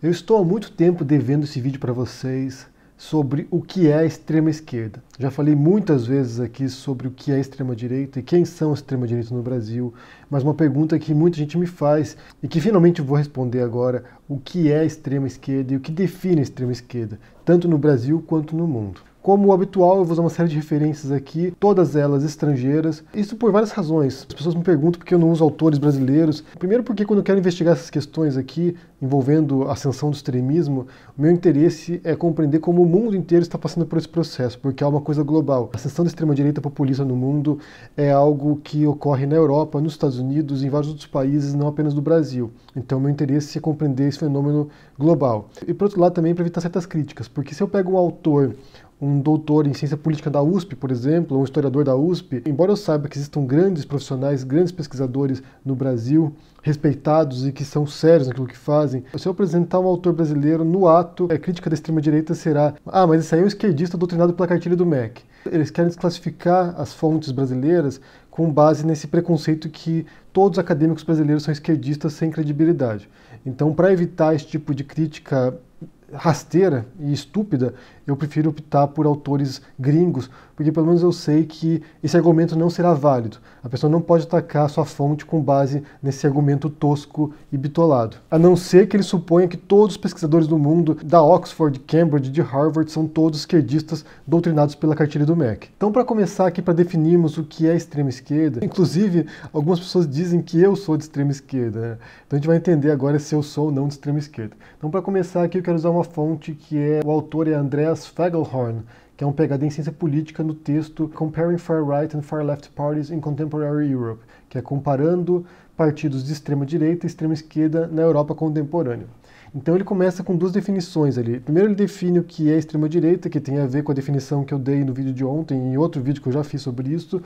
Eu estou há muito tempo devendo esse vídeo para vocês sobre o que é a extrema-esquerda. Já falei muitas vezes aqui sobre o que é a extrema-direita e quem são os extrema-direita no Brasil, mas uma pergunta que muita gente me faz e que finalmente eu vou responder agora: o que é a extrema-esquerda e o que define a extrema-esquerda, tanto no Brasil quanto no mundo. Como habitual, eu vou usar uma série de referências aqui, todas elas estrangeiras. Isso por várias razões. As pessoas me perguntam por que eu não uso autores brasileiros. Primeiro porque quando eu quero investigar essas questões aqui, envolvendo a ascensão do extremismo, o meu interesse é compreender como o mundo inteiro está passando por esse processo, porque é uma coisa global. A ascensão da extrema-direita populista no mundo é algo que ocorre na Europa, nos Estados Unidos, em vários outros países, não apenas no Brasil. Então, meu interesse é compreender esse fenômeno global. E, por outro lado, também para evitar certas críticas, porque se eu pego um autor, um doutor em ciência política da USP, por exemplo, um historiador da USP, embora eu saiba que existam grandes profissionais, grandes pesquisadores no Brasil, respeitados e que são sérios naquilo que fazem, se eu apresentar um autor brasileiro, no ato, a crítica da extrema-direita será: ah, mas esse aí é um esquerdista doutrinado pela cartilha do MEC. Eles querem desclassificar as fontes brasileiras com base nesse preconceito que todos os acadêmicos brasileiros são esquerdistas sem credibilidade. Então, para evitar esse tipo de crítica rasteira e estúpida, eu prefiro optar por autores gringos, porque pelo menos eu sei que esse argumento não será válido. A pessoa não pode atacar a sua fonte com base nesse argumento tosco e bitolado. A não ser que ele suponha que todos os pesquisadores do mundo, da Oxford, de Cambridge, de Harvard, são todos esquerdistas doutrinados pela cartilha do MEC. Então, para começar aqui, para definirmos o que é extrema esquerda, inclusive algumas pessoas dizem que eu sou de extrema esquerda, né? Então a gente vai entender agora se eu sou ou não de extrema esquerda. Então, para começar aqui, eu quero usar uma fonte que o autor é Andreas Fagelhorn, que é um PhD em ciência política, no texto Comparing Far-Right and Far-Left Parties in Contemporary Europe, que é comparando partidos de extrema-direita e extrema-esquerda na Europa contemporânea. Então ele começa com duas definições ali. Primeiro ele define o que é extrema-direita, que tem a ver com a definição que eu dei no vídeo de ontem, em outro vídeo que eu já fiz sobre isso,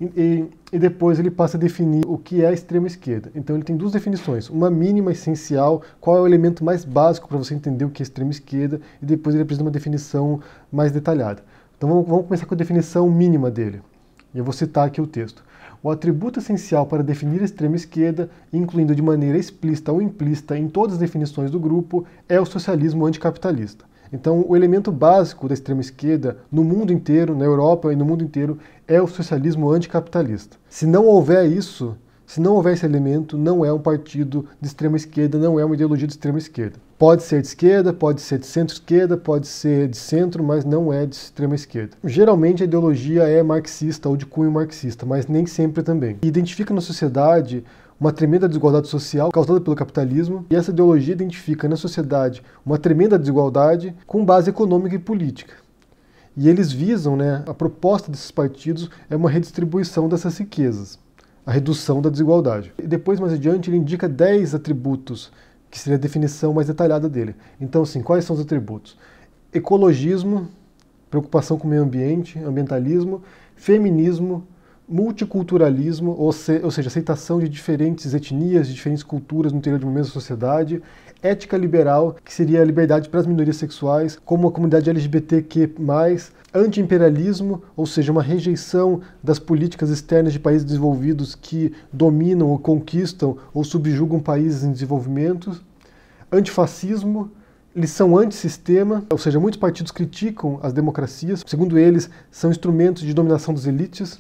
e depois ele passa a definir o que é a extrema-esquerda. Então ele tem duas definições, uma mínima essencial, qual é o elemento mais básico para você entender o que é extrema-esquerda, e depois ele apresenta uma definição mais detalhada. Então vamos começar com a definição mínima dele. E eu vou citar aqui o texto. O atributo essencial para definir a extrema-esquerda, incluindo de maneira explícita ou implícita em todas as definições do grupo, é o socialismo anticapitalista. Então, o elemento básico da extrema-esquerda no mundo inteiro, na Europa e no mundo inteiro, é o socialismo anticapitalista. Se não houver isso, se não houver esse elemento, não é um partido de extrema-esquerda, não é uma ideologia de extrema-esquerda. Pode ser de esquerda, pode ser de centro-esquerda, pode ser de centro, mas não é de extrema-esquerda. Geralmente a ideologia é marxista ou de cunho marxista, mas nem sempre também. E identifica na sociedade uma tremenda desigualdade social causada pelo capitalismo, e essa ideologia identifica na sociedade uma tremenda desigualdade com base econômica e política. E eles visam, a proposta desses partidos é uma redistribuição dessas riquezas, a redução da desigualdade. E depois, mais adiante, ele indica 10 atributos, que seria a definição mais detalhada dele. Então, assim, quais são os atributos? Ecologismo, preocupação com o meio ambiente, ambientalismo, feminismo, multiculturalismo, ou seja, aceitação de diferentes etnias, de diferentes culturas no interior de uma mesma sociedade, ética liberal, que seria a liberdade para as minorias sexuais, como a comunidade LGBTQ+, anti-imperialismo, ou seja, uma rejeição das políticas externas de países desenvolvidos que dominam ou conquistam ou subjugam países em desenvolvimento, antifascismo, eles são antissistema, ou seja, muitos partidos criticam as democracias, segundo eles, são instrumentos de dominação das elites.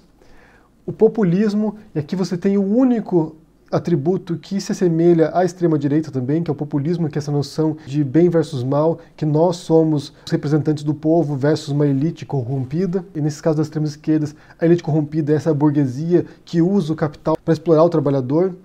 O populismo, e aqui você tem o único atributo que se assemelha à extrema-direita também, que é o populismo, que é essa noção de bem versus mal, que nós somos os representantes do povo versus uma elite corrompida. E nesse caso das extremas esquerdas, a elite corrompida é essa burguesia que usa o capital para explorar o trabalhador.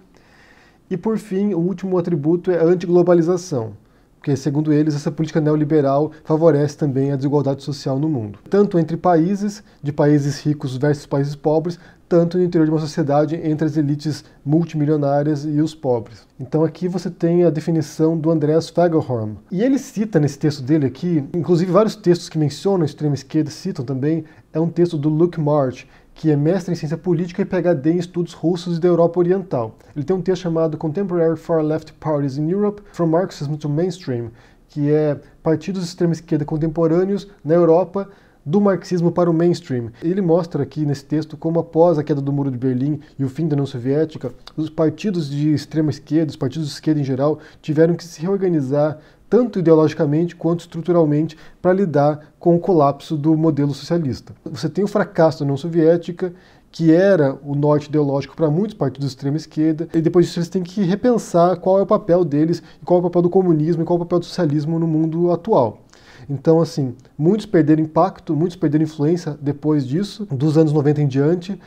E por fim, o último atributo é a antiglobalização, porque, segundo eles, essa política neoliberal favorece também a desigualdade social no mundo. Tanto entre países, de países ricos versus países pobres, tanto no interior de uma sociedade entre as elites multimilionárias e os pobres. Então aqui você tem a definição do Andreas Fagelhorn. E ele cita nesse texto dele aqui, inclusive vários textos que mencionam a extrema-esquerda citam também, é um texto do Luke March, que é mestre em ciência política e PhD em estudos russos e da Europa Oriental. Ele tem um texto chamado Contemporary Far-Left Parties in Europe, From Marxism to Mainstream, que é partidos de extrema-esquerda contemporâneos na Europa, do marxismo para o mainstream. Ele mostra aqui nesse texto como após a queda do Muro de Berlim e o fim da União Soviética, os partidos de extrema esquerda, os partidos de esquerda em geral, tiveram que se reorganizar tanto ideologicamente quanto estruturalmente para lidar com o colapso do modelo socialista. Você tem o fracasso da União Soviética, que era o norte ideológico para muitos partidos de extrema esquerda, e depois disso eles têm que repensar qual é o papel deles, qual é o papel do comunismo e qual é o papel do socialismo no mundo atual. Então, assim, muitos perderam impacto, muitos perderam influência depois disso, dos anos 90 em diante,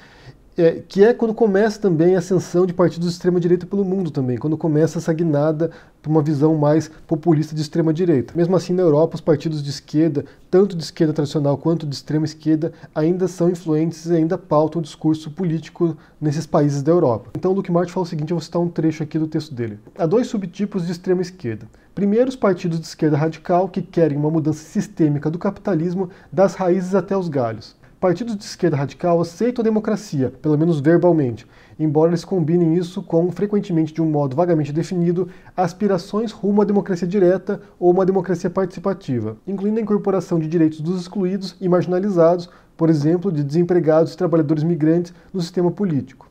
que é quando começa também a ascensão de partidos de extrema-direita pelo mundo também, quando começa essa guinada para uma visão mais populista de extrema-direita. Mesmo assim, na Europa, os partidos de esquerda, tanto de esquerda tradicional quanto de extrema-esquerda, ainda são influentes e ainda pautam o discurso político nesses países da Europa. Então, o Luke Martin fala o seguinte, eu vou citar um trecho aqui do texto dele. Há dois subtipos de extrema-esquerda. Primeiro, os partidos de esquerda radical, que querem uma mudança sistêmica do capitalismo das raízes até os galhos. Partidos de esquerda radical aceitam a democracia, pelo menos verbalmente, embora eles combinem isso com, frequentemente de um modo vagamente definido, aspirações rumo à democracia direta ou uma democracia participativa, incluindo a incorporação de direitos dos excluídos e marginalizados, por exemplo, de desempregados e trabalhadores migrantes no sistema político.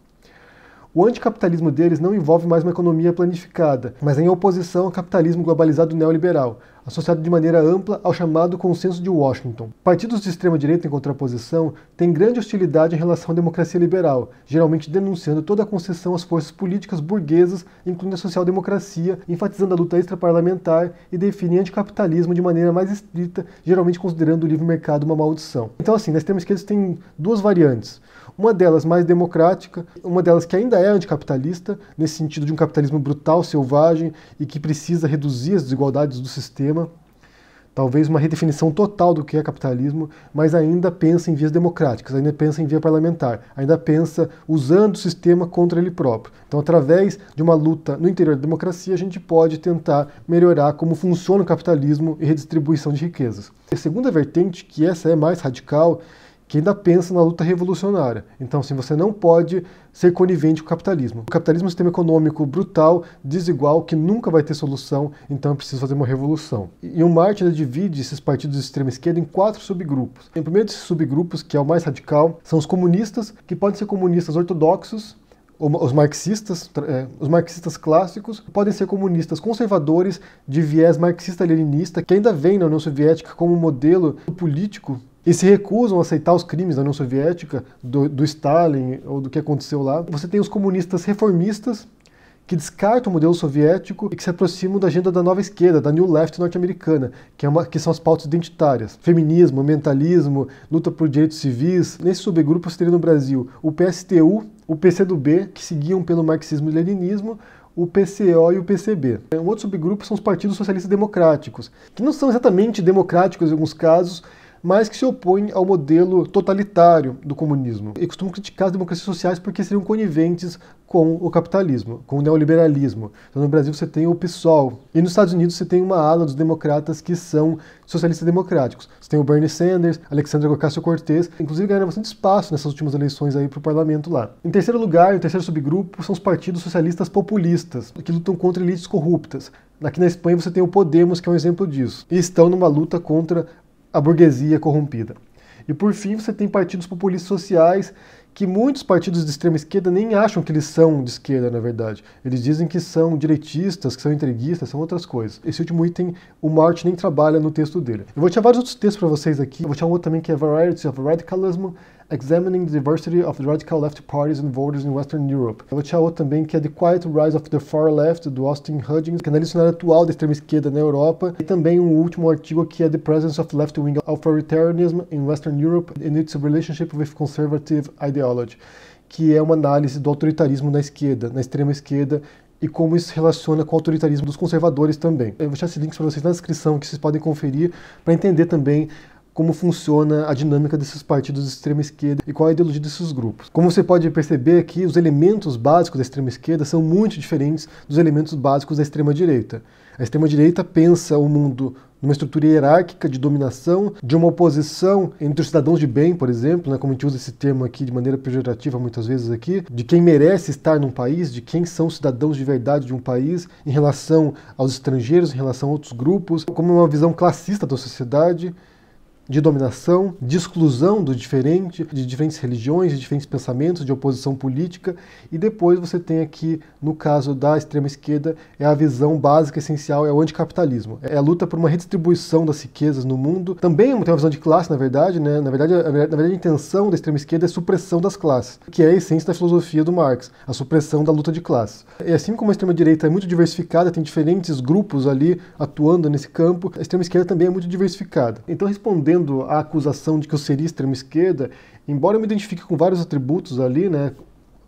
O anticapitalismo deles não envolve mais uma economia planificada, mas em oposição ao capitalismo globalizado neoliberal, associado de maneira ampla ao chamado Consenso de Washington. Partidos de extrema-direita em contraposição têm grande hostilidade em relação à democracia liberal, geralmente denunciando toda a concessão às forças políticas burguesas, incluindo a social-democracia, enfatizando a luta extraparlamentar e definem anticapitalismo de maneira mais estrita, geralmente considerando o livre mercado uma maldição. Então, assim, na extrema-esquerda tem duas variantes. Uma delas mais democrática, uma delas que ainda é anticapitalista, nesse sentido de um capitalismo brutal, selvagem e que precisa reduzir as desigualdades do sistema, talvez uma redefinição total do que é capitalismo, mas ainda pensa em vias democráticas, ainda pensa em via parlamentar, ainda pensa usando o sistema contra ele próprio. Então, através de uma luta no interior da democracia, a gente pode tentar melhorar como funciona o capitalismo e redistribuição de riquezas. A segunda vertente, que essa é mais radical, que ainda pensa na luta revolucionária. Então, assim, você não pode ser conivente com o capitalismo. O capitalismo é um sistema econômico brutal, desigual, que nunca vai ter solução, então é preciso fazer uma revolução. E o Martin divide esses partidos de extrema esquerda em 4 subgrupos. O primeiro desses subgrupos, que é o mais radical, são os comunistas, que podem ser comunistas ortodoxos, os marxistas clássicos, podem ser comunistas conservadores de viés marxista-leninista, que ainda vem na União Soviética como modelo político e se recusam a aceitar os crimes da União Soviética, do Stalin ou do que aconteceu lá. Você tem os comunistas reformistas, que descartam o modelo soviético e que se aproximam da agenda da nova esquerda, da New Left norte-americana, que são as pautas identitárias. Feminismo, ambientalismo, luta por direitos civis. Nesse subgrupo você teria no Brasil o PSTU, o PCdoB, que seguiam pelo marxismo e leninismo, o PCO e o PCB. Um outro subgrupo são os partidos socialistas democráticos, que não são exatamente democráticos em alguns casos, mas que se opõem ao modelo totalitário do comunismo. E costumam criticar as democracias sociais porque seriam coniventes com o capitalismo, com o neoliberalismo. Então, no Brasil você tem o PSOL. E nos Estados Unidos você tem uma ala dos democratas que são socialistas democráticos. Você tem o Bernie Sanders, Alexandria Ocasio-Cortez, inclusive ganharam bastante espaço nessas últimas eleições aí para o parlamento lá. Em terceiro lugar, o terceiro subgrupo são os partidos socialistas populistas, que lutam contra elites corruptas. Aqui na Espanha você tem o Podemos, que é um exemplo disso. E estão numa luta contra a burguesia corrompida. E por fim você tem partidos populistas sociais que muitos partidos de extrema esquerda nem acham que eles são de esquerda, na verdade. Eles dizem que são direitistas, que são entreguistas, são outras coisas. Esse último item o Martin nem trabalha no texto dele. Eu vou tirar vários outros textos para vocês aqui. Eu vou tirar um outro também que é Varieties of Radicalism, Examining the Diversity of the Radical Left Parties and Voters in Western Europe. Eu vou tirar outro também que é The Quiet Rise of the Far Left, do Austin Hudgens, que analisa o cenário atual da extrema esquerda na Europa. E também um último artigo que é The Presence of Left-Wing Authoritarianism in Western Europe and its Relationship with Conservative Ideology, que é uma análise do autoritarismo na esquerda, na extrema esquerda, e como isso se relaciona com o autoritarismo dos conservadores também. Eu vou deixar esses links para vocês na descrição, que vocês podem conferir para entender também como funciona a dinâmica desses partidos de extrema esquerda e qual a ideologia desses grupos. Como você pode perceber aqui, os elementos básicos da extrema esquerda são muito diferentes dos elementos básicos da extrema direita. A extrema direita pensa o mundo numa estrutura hierárquica de dominação, de uma oposição entre os cidadãos de bem, por exemplo, como a gente usa esse termo aqui de maneira pejorativa muitas vezes aqui, de quem merece estar num país, de quem são cidadãos de verdade de um país, em relação aos estrangeiros, em relação a outros grupos, como uma visão classista da sociedade. de dominação, de exclusão do diferente, de diferentes religiões, de diferentes pensamentos, de oposição política, e depois você tem aqui, no caso da extrema esquerda, é a visão básica, essencial, é o anticapitalismo. É a luta por uma redistribuição das riquezas no mundo. Também tem uma visão de classe, na verdade, né? Na verdade, a intenção da extrema esquerda é a supressão das classes, que é a essência da filosofia do Marx, a supressão da luta de classes. E assim como a extrema direita é muito diversificada, tem diferentes grupos ali atuando nesse campo, a extrema esquerda também é muito diversificada. Então, respondendo à acusação de que eu seria extrema esquerda, embora eu me identifique com vários atributos ali, né?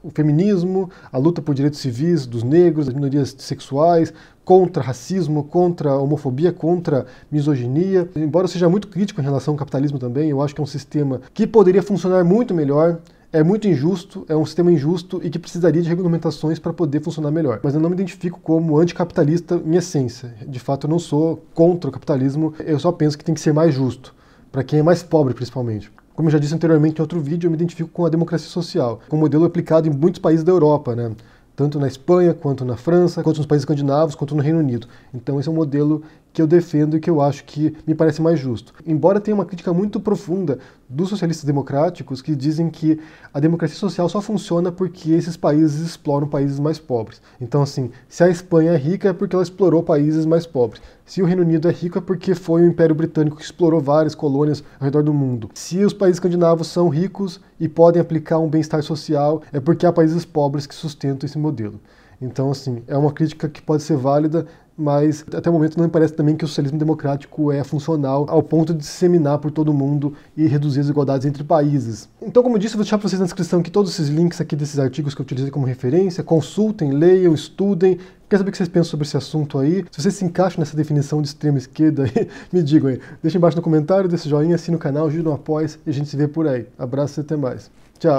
O feminismo, a luta por direitos civis dos negros, das minorias sexuais, contra racismo, contra homofobia, contra misoginia. Embora eu seja muito crítico em relação ao capitalismo também, eu acho que é um sistema que poderia funcionar muito melhor. É muito injusto, é um sistema injusto e que precisaria de regulamentações para poder funcionar melhor. Mas eu não me identifico como anticapitalista em essência. De fato, eu não sou contra o capitalismo, eu só penso que tem que ser mais justo, para quem é mais pobre principalmente. Como eu já disse anteriormente em outro vídeo, eu me identifico com a democracia social, com um modelo aplicado em muitos países da Europa, né? Tanto na Espanha, quanto na França, quanto nos países escandinavos, quanto no Reino Unido. Então esse é um modelo que eu defendo e que eu acho que me parece mais justo. Embora tenha uma crítica muito profunda dos socialistas democráticos que dizem que a democracia social só funciona porque esses países exploram países mais pobres. Então, assim, se a Espanha é rica é porque ela explorou países mais pobres. Se o Reino Unido é rico é porque foi o Império Britânico que explorou várias colônias ao redor do mundo. Se os países escandinavos são ricos e podem aplicar um bem-estar social, é porque há países pobres que sustentam esse modelo. Então, assim, é uma crítica que pode ser válida, mas até o momento não me parece também que o socialismo democrático é funcional ao ponto de disseminar por todo mundo e reduzir as desigualdades entre países. Então, como eu disse, eu vou deixar para vocês na descrição aqui todos esses links aqui desses artigos que eu utilizei como referência. Consultem, leiam, estudem. Quero saber o que vocês pensam sobre esse assunto aí. Se vocês se encaixam nessa definição de extrema esquerda aí, me digam aí. Deixem embaixo no comentário, deixem joinha, assinem o canal, ajudem no apoio e a gente se vê por aí. Abraço e até mais. Tchau!